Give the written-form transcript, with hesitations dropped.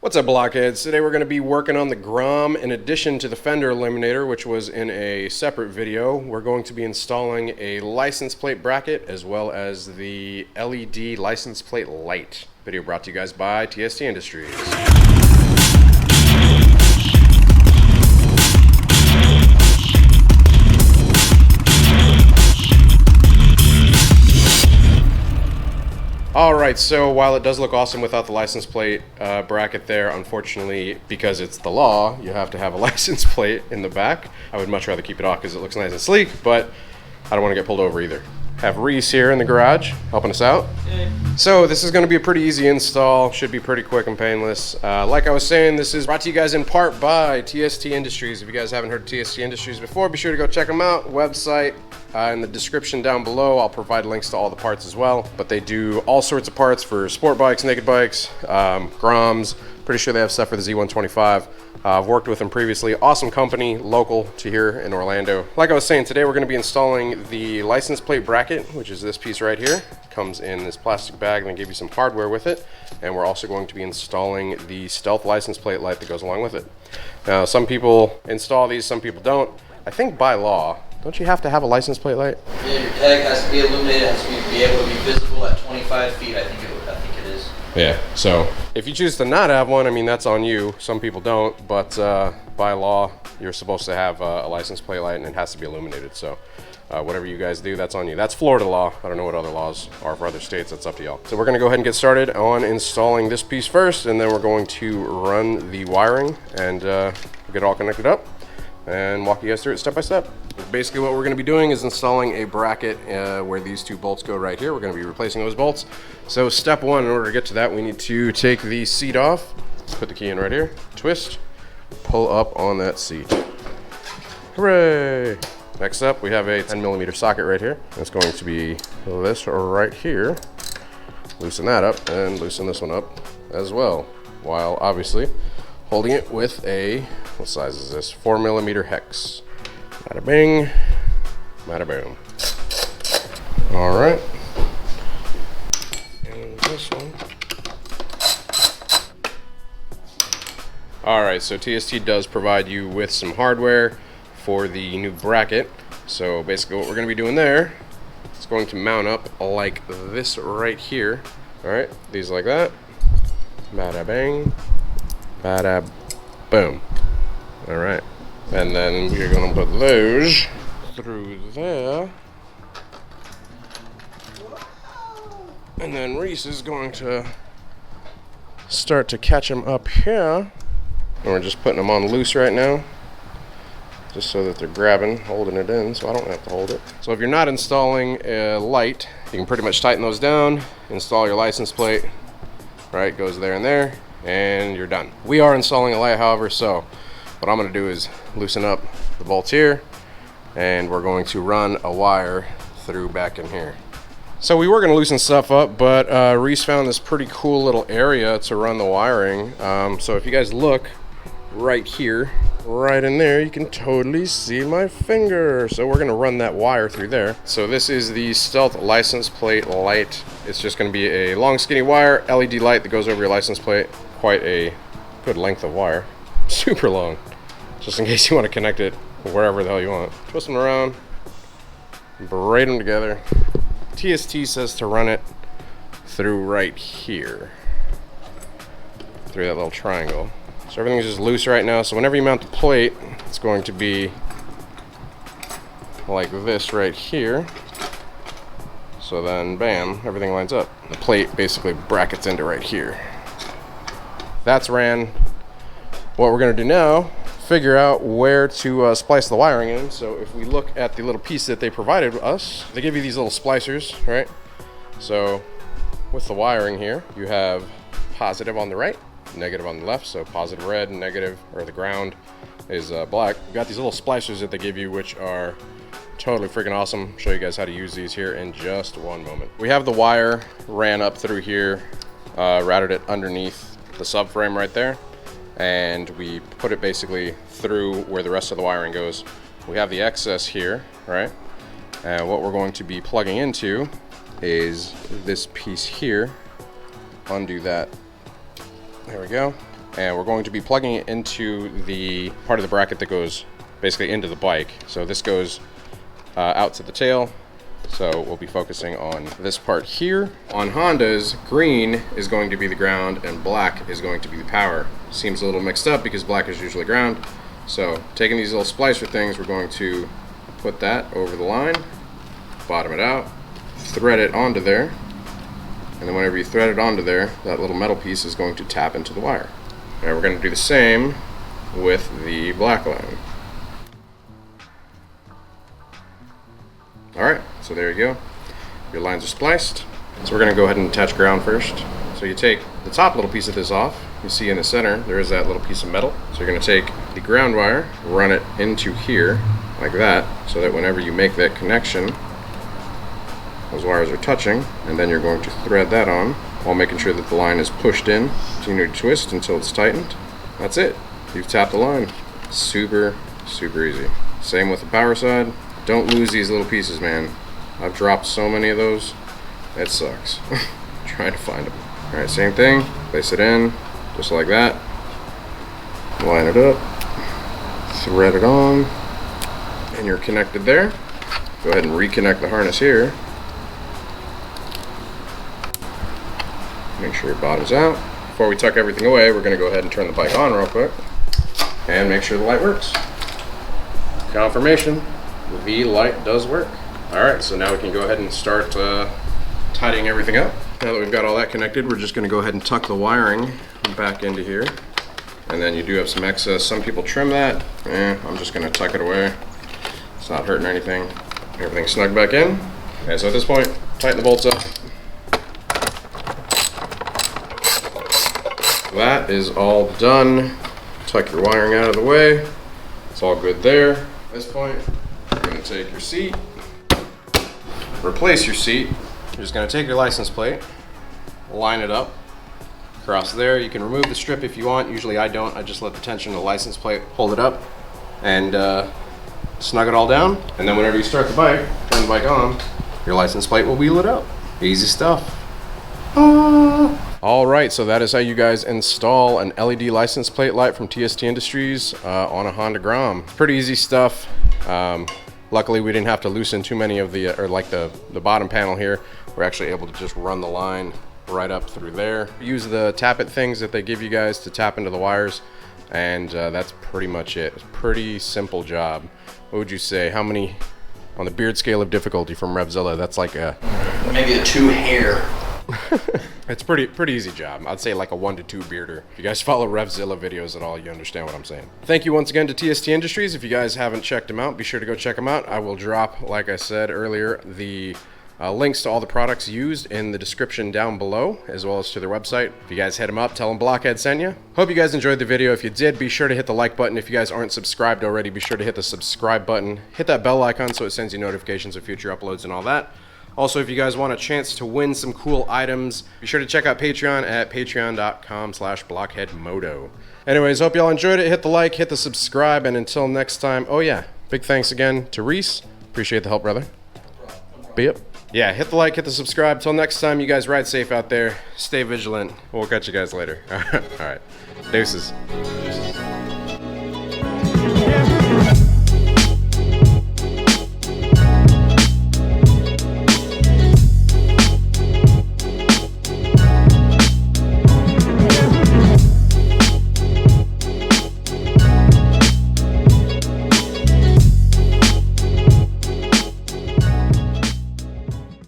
What's up, Blockheads? Today we're going to be working on the Grom. In addition to the fender eliminator, which was in a separate video, we're going to be installing a license plate bracket as well as the LED license plate light. Video brought to you guys by TST Industries. Alright, so while it does look awesome without the license plate bracket there, unfortunately, because it's the law, you have to have a license plate in the back. I would much rather keep it off because it looks nice and sleek, but I don't want to get pulled over either. Have Reese here in the garage helping us out. Hey. So this is going to be a pretty easy install, should be pretty quick and painless. Like I was saying, this is brought to you guys in part by TST Industries. If you guys haven't heard of TST Industries before, be sure to go check them out. Website in the description down below. I'll provide links to all the parts as well. But they do all sorts of parts for sport bikes, naked bikes, Groms. Pretty sure they have stuff for the Z125. I've worked with them previously. Awesome company, local to here in Orlando. Like I was saying, today we're going to be installing the license plate bracket, which is this piece right here. Comes in this plastic bag, and they give you some hardware with it. And we're also going to be installing the stealth license plate light that goes along with it. Now, some people install these, some people don't. I think by law, don't you have to have a license plate light? Yeah, your tag has to be illuminated, it has to be able to be visible at 25 feet, I think it is. Yeah, so if you choose to not have one, I mean, that's on you. Some people don't, but by law, you're supposed to have a license plate light and it has to be illuminated. So whatever you guys do, that's on you. That's Florida law. I don't know what other laws are for other states. That's up to y'all. So we're going to go ahead and get started on installing this piece first, and then we're going to run the wiring and get it all connected up and walk you guys through it step by step. Basically what we're going to be doing is installing a bracket where these two bolts go right here. We're going to be replacing those bolts. So step one, in order to get to that, we need to take the seat off, put the key in right here, twist, pull up on that seat. Hooray! Next up, we have a 10mm socket right here. It's going to be this right here. Loosen that up and loosen this one up as well, while obviously holding it with a, what size is this? 4mm hex. Bada bing, bada boom. All right. And this one. All right, so TST does provide you with some hardware for the new bracket. So basically what we're gonna be doing there is going to mount up like this right here. All right, these like that. Bada bang, bada boom. All right. And then we're going to put those through there. And then Reese is going to start to catch them up here. And we're just putting them on loose right now, just so that they're grabbing, holding it in, so I don't have to hold it. So if you're not installing a light, you can pretty much tighten those down, install your license plate, right, goes there, and you're done. We are installing a light, however, so what I'm going to do is loosen up the bolts here, and we're going to run a wire through back in here. So we were going to loosen stuff up, but Reese found this pretty cool little area to run the wiring. So if you guys look right here, right in there, you can totally see my finger. So we're going to run that wire through there. So this is the stealth license plate light. It's just going to be a long skinny wire, LED light that goes over your license plate. Quite a good length of wire. Super long. Just in case you want to connect it wherever the hell you want. Twist them around, braid them together. TST says to run it through right here, through that little triangle. So everything's just loose right now, so whenever you mount the plate, it's going to be like this right here. So then, bam, everything lines up. The plate basically brackets into right here. That's ran. What we're going to do now, figure out where to splice the wiring in. So if we look at the little piece that they provided us, they give you these little splicers, right? So with the wiring here, you have positive on the right, negative on the left. So positive red, negative, or the ground is black. You've got these little splicers that they give you, which are totally freaking awesome. I'll show you guys how to use these here in just one moment. We have the wire ran up through here, routed it underneath the subframe right there, and we put it basically through where the rest of the wiring goes. We have the excess here, right? And what we're going to be plugging into is this piece here. Undo that. There we go. and we're going to be plugging it into the part of the bracket that goes basically into the bike. So this goes out to the tail. So we'll be focusing on this part here. On Hondas, green is going to be the ground and black is going to be the power. Seems a little mixed up because black is usually ground. So taking these little splicer things, we're going to put that over the line, bottom it out, thread it onto there, and then whenever you thread it onto there, that little metal piece is going to tap into the wire. Now we're going to do the same with the black line. Alright, so there you go. Your lines are spliced. So we're going to go ahead and attach ground first. So you take the top little piece of this off. You see in the center, there is that little piece of metal. So you're going to take the ground wire, run it into here, like that, so that whenever you make that connection, those wires are touching, and then you're going to thread that on, while making sure that the line is pushed in. Continue to twist until it's tightened. That's it. You've tapped the line. Super, super easy. Same with the power side. Don't lose these little pieces, man. I've dropped so many of those. It sucks. Trying to find them. Alright, same thing. Place it in, just like that. Line it up. Thread it on. And you're connected there. Go ahead and reconnect the harness here. Make sure your bottom's out. Before we tuck everything away, we're going to go ahead and turn the bike on real quick. And make sure the light works. Confirmation. The light does work. Alright, so now we can go ahead and start tidying everything up. Now that we've got all that connected, we're just going to go ahead and tuck the wiring back into here. And then you do have some excess. Some people trim that. I'm just going to tuck it away. It's not hurting anything. Everything's snug back in. Okay, so at this point, tighten the bolts up. That is all done. Tuck your wiring out of the way. It's all good there. At this point, you're going to take your seat, replace your seat. You're just going to take your license plate, line it up across there. You can remove the strip if you want. Usually I don't. I just let the tension of the license plate hold it up and snug it all down. And then whenever you start the bike, turn the bike on, your license plate will be lit up. Easy stuff. All right, so that is how you guys install an LED license plate light from TST Industries on a Honda Grom. Pretty easy stuff. Luckily, we didn't have to loosen too many of the, the bottom panel here. We're actually able to just run the line right up through there. Use the tap-it things that they give you guys to tap into the wires, and that's pretty much it. It's a pretty simple job. What would you say? How many on the beard scale of difficulty from Revzilla? That's like a... Maybe a 2 hair. It's pretty easy job. I'd say like a 1 to 2 bearder. If you guys follow Revzilla videos at all, you understand what I'm saying. Thank you once again to TST Industries. If you guys haven't checked them out, be sure to go check them out. I will drop, like I said earlier, the links to all the products used in the description down below, as well as to their website. If you guys hit them up, tell them Blockhead sent you. Hope you guys enjoyed the video. If you did, be sure to hit the like button. If you guys aren't subscribed already, be sure to hit the subscribe button. Hit that bell icon so it sends you notifications of future uploads and all that. Also, if you guys want a chance to win some cool items, be sure to check out Patreon at patreon.com/blockheadmoto. Anyways, hope y'all enjoyed it. Hit the like, hit the subscribe, and until next time, oh yeah, big thanks again to Reese. Appreciate the help, brother. Be up. Yeah, hit the like, hit the subscribe. Till next time, you guys ride safe out there. Stay vigilant. We'll catch you guys later. All right. Deuces.